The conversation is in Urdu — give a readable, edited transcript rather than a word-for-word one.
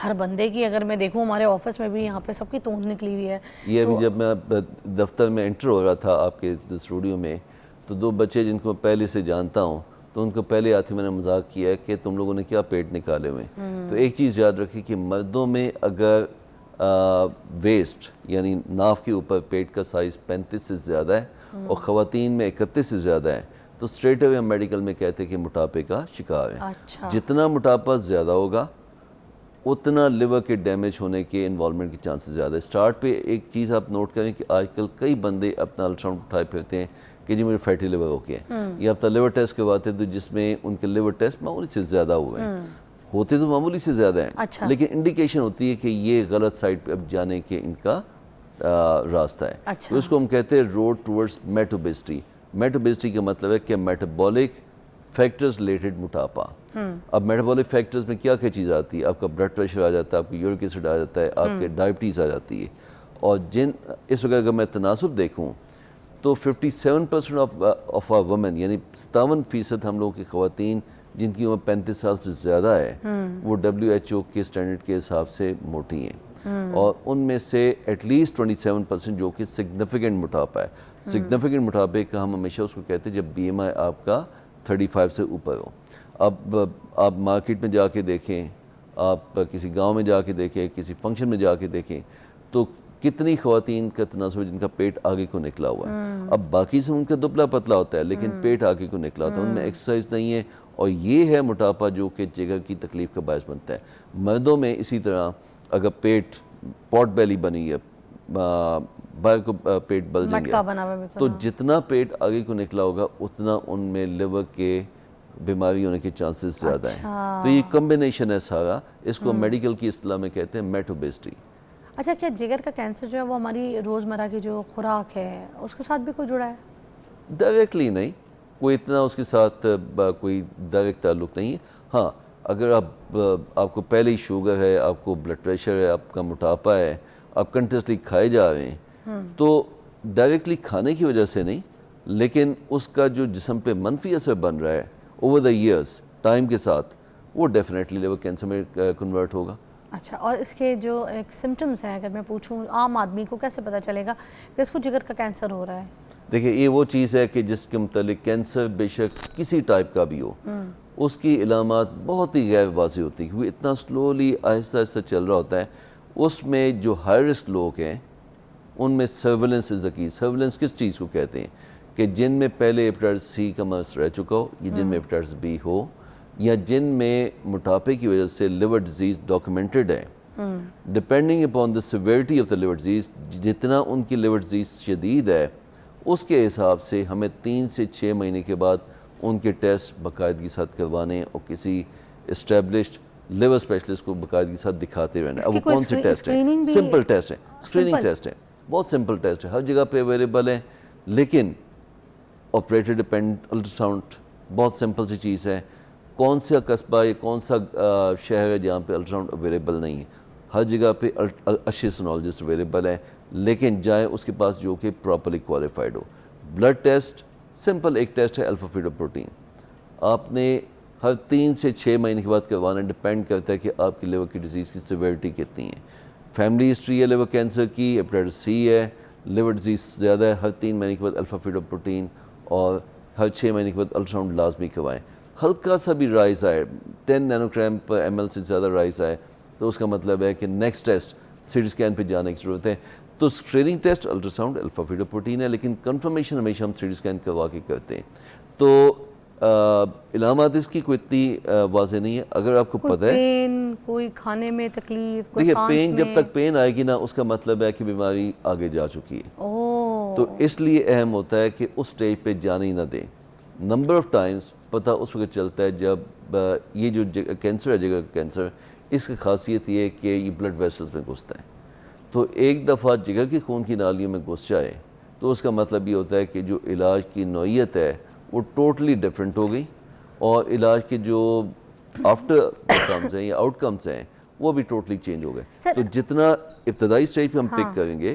ہر بندے کی اگر میں دیکھوں ہمارے آفس میں بھی یہاں پہ سب کی توند نکلی ہوئی ہے. یہ ابھی جب میں دفتر میں انٹر ہو رہا تھا آپ کے اسٹوڈیو میں تو 2 بچے جن کو پہلے سے جانتا ہوں تو ان کو پہلے آتے میں نے مذاق کیا ہے کہ تم لوگوں نے کیا پیٹ نکالے ہوئے. تو ایک چیز یاد رکھی کہ مردوں میں اگر ویسٹ یعنی ناف کے اوپر پیٹ کا سائز 35 سے زیادہ ہے اور خواتین میں 31 سے زیادہ ہے تو اسٹریٹ اوے ہم میڈیکل میں کہتے ہیں کہ موٹاپے کا شکار ہے. جتنا موٹاپا زیادہ ہوگا اتنا لیور کے ڈیمیج ہونے کے انوالومنٹ کے چانسز زیادہ ہے. سٹارٹ پہ ایک چیز آپ نوٹ کریں کہ آج کل کئی بندے اپنا الٹراساؤنڈ اٹھائے پھرتے ہیں کہ جی مجھے فیٹی لیور ہو گیا ہے, یا اپنا لیور ٹیسٹ کرواتے ہیں تو جس میں ان کے لیور ٹیسٹ معمولی سے زیادہ ہوئے ہیں, ہوتے تو معمولی سے زیادہ ہیں لیکن انڈیکیشن ہوتی ہے کہ یہ غلط سائڈ پہ اب جانے کے ان کا راستہ ہے. تو اس کو ہم کہتے ہیں روڈ ٹورڈز میٹابیسٹی. میٹابیسٹی کا مطلب ہے کہ میٹابولک فیکٹرز ریلیٹڈ موٹاپا. اب میٹابولک فیکٹرز میں کیا کیا چیز آتی ہے؟ آپ کا بلڈ پریشر آ جاتا ہے, آپ کی یورک ایسڈ آ جاتا ہے, آپ کے ڈائبٹیز آ جاتی ہے. اور اس وقت اگر میں تناسب دیکھوں تو 57% آف آ وومن یعنی 57% ہم لوگوں کی خواتین جن کی عمر 35 سال سے زیادہ ہے وہ WHO کے اسٹینڈرڈ کے حساب سے موٹی ہیں, اور ان میں سے ایٹ لیسٹ 27% جو کہ سگنیفیکنٹ موٹاپا ہے. سگنیفیکنٹ موٹاپے کا ہم ہمیشہ اس کو کہتے ہیں جب BMI آپ کا 35 سے اوپر ہو. اب آپ مارکیٹ میں جا کے دیکھیں, آپ کسی گاؤں میں جا کے دیکھیں, کسی فنکشن میں جا کے دیکھیں تو کتنی خواتین کا تناسب ہے جن کا پیٹ آگے کو نکلا ہوا ہے. اب باقی سے ان کا دبلا پتلا ہوتا ہے لیکن پیٹ آگے کو نکلا ہوتا ہے, ان میں ایکسرسائز نہیں ہے, اور یہ ہے موٹاپا جو کہ جگر کی تکلیف کا باعث بنتا ہے. مردوں میں اسی طرح اگر پیٹ پاٹ بیلی بنی ہے, باہر کو پیٹ بلجنگ ہے, تو جتنا پیٹ آگے کو نکلا ہوگا اتنا ان میں لیور کے بیماری ہونے کے چانسز زیادہ ہیں. تو یہ کمبینیشن ہے سارا, اس کو میڈیکل کی اصطلاح میں کہتے ہیں میٹابیسٹی. اچھا, کیا جگر کا کینسر جو ہے وہ ہماری روزمرہ کی جو خوراک ہے اس کے ساتھ بھی کوئی جڑا ہے؟ ڈائریکٹلی نہیں, کوئی اتنا اس کے ساتھ کوئی ڈائریکٹ تعلق نہیں ہے. ہاں اگر آپ کو پہلے ہی شوگر ہے, آپ کو بلڈ پریشر ہے, آپ کا موٹاپا ہے, آپ کنٹینیوسلی کھائے جا رہے ہیں تو ڈائریکٹلی کھانے کی وجہ سے نہیں, لیکن اس کا جو جسم پہ منفی اثر بن رہا ہے اوور دا ایئرس ٹائم کے ساتھ وہ ڈیفینیٹلی لیور کینسر میں کنورٹ ہوگا. اچھا, اور اس کے جو ایک سمٹمز ہیں اگر میں پوچھوں عام آدمی کو کیسے پتہ چلے گا کہ اس کو جگر کا کینسر ہو رہا ہے؟ دیکھیں یہ وہ چیز ہے کہ جس کے متعلق کینسر بے شک کسی ٹائپ کا بھی ہو اس کی علامات بہت ہی غیر واضح ہوتی ہیں کیونکہ اتنا سلولی آہستہ آہستہ چل رہا ہوتا ہے. اس میں جو ہائی رسک لوگ ہیں ان میں سرویلنس از دا کی. سرویلنس کس چیز کو کہتے ہیں کہ جن میں پہلے ہیپیٹائٹس سی کا مرض رہ چکا ہو, یا جن میں ہیپیٹائٹس بی ہو, یا جن میں موٹاپے کی وجہ سے لیور ڈیزیز ڈاکیومنٹڈ ہے. Depending upon the severity of the liver disease, جتنا ان کی لیور ڈیزیز شدید ہے اس کے حساب سے ہمیں 3 سے 6 مہینے کے بعد ان کے ٹیسٹ باقاعدگی ساتھ کروانے اور کسی اسٹیبلشڈ لیور اسپیشلسٹ کو باقاعدگی ساتھ دکھاتے رہنا. اب وہ کون سے ٹیسٹ ہیں؟ سمپل ٹیسٹ ہیں, اسکریننگ ٹیسٹ ہیں, بہت سمپل ٹیسٹ ہے, ہر جگہ پہ اویلیبل ہیں, لیکن آپریٹر ڈپینڈ الٹراساؤنڈ بہت سمپل سی چیز ہے. کون سا قصبہ یا کون سا شہر ہے جہاں پہ الٹراساؤنڈ اویلیبل نہیں ہے؟ ہر جگہ پہ اچھے سونالوجسٹ اویلیبل ہیں, لیکن جائیں اس کے پاس جو کہ پراپرلی کوالیفائڈ ہو. بلڈ ٹیسٹ سمپل ایک ٹیسٹ ہے الفا فیٹوپروٹین, آپ نے ہر 3 سے 6 مہینے کے بعد کروانا. ڈپینڈ کرتا ہے کہ آپ کی لیور کی ڈیزیز کی سیویرٹی کتنی ہے. فیملی ہسٹری ہے لیور کینسر کی, ہیپیٹائٹس سی ہے, لیور ڈیزیز زیادہ ہے, ہر 3 مہینے کے بعد الفا فیٹوپروٹین اور ہر 6 مہینے کے بعد الٹراساؤنڈ لازمی کروائیں. ہلکا سا بھی رائز آئے 10 نینو گرام پر ML سے زیادہ رائز آئے تو اس کا مطلب ہے کہ نیکسٹ ٹیسٹ سی ٹی اسکین پہ جانے کی ضرورت ہے. تو screening test ultrasound alpha fetoprotein ہے, لیکن کنفرمیشن ہمیشہ ہم سی ٹی اسکین کروا کے کرتے ہیں. تو علامات اس کی کوئی اتنی واضح نہیں ہے. اگر آپ کو پتہ ہے پین, کوئی کھانے میں تکلیف, کوئی دیکھیے سانس پین, میں, جب تک پین آئے گی نا اس کا مطلب ہے کہ بیماری آگے جا چکی ہے. تو اس لیے اہم ہوتا ہے کہ اس سٹیج پہ جانے ہی نہ دیں. نمبر آف ٹائمز پتہ اس وقت چلتا ہے جب یہ جو کینسر ہے جگر کا کینسر, اس کی خاصیت یہ ہے کہ یہ بلڈ ویسلز میں گھستا ہے. تو ایک دفعہ جگر کی خون کی نالیوں میں گھس جائے تو اس کا مطلب یہ ہوتا ہے کہ جو علاج کی نوعیت ہے وہ ٹوٹلی ڈیفرنٹ ہو گئی, اور علاج کے جو آفٹر کمز ہیں یا آؤٹ کمز ہیں وہ بھی ٹوٹلی چینج ہو گئے. تو جتنا ابتدائی سٹیج پہ ہم پک کریں گے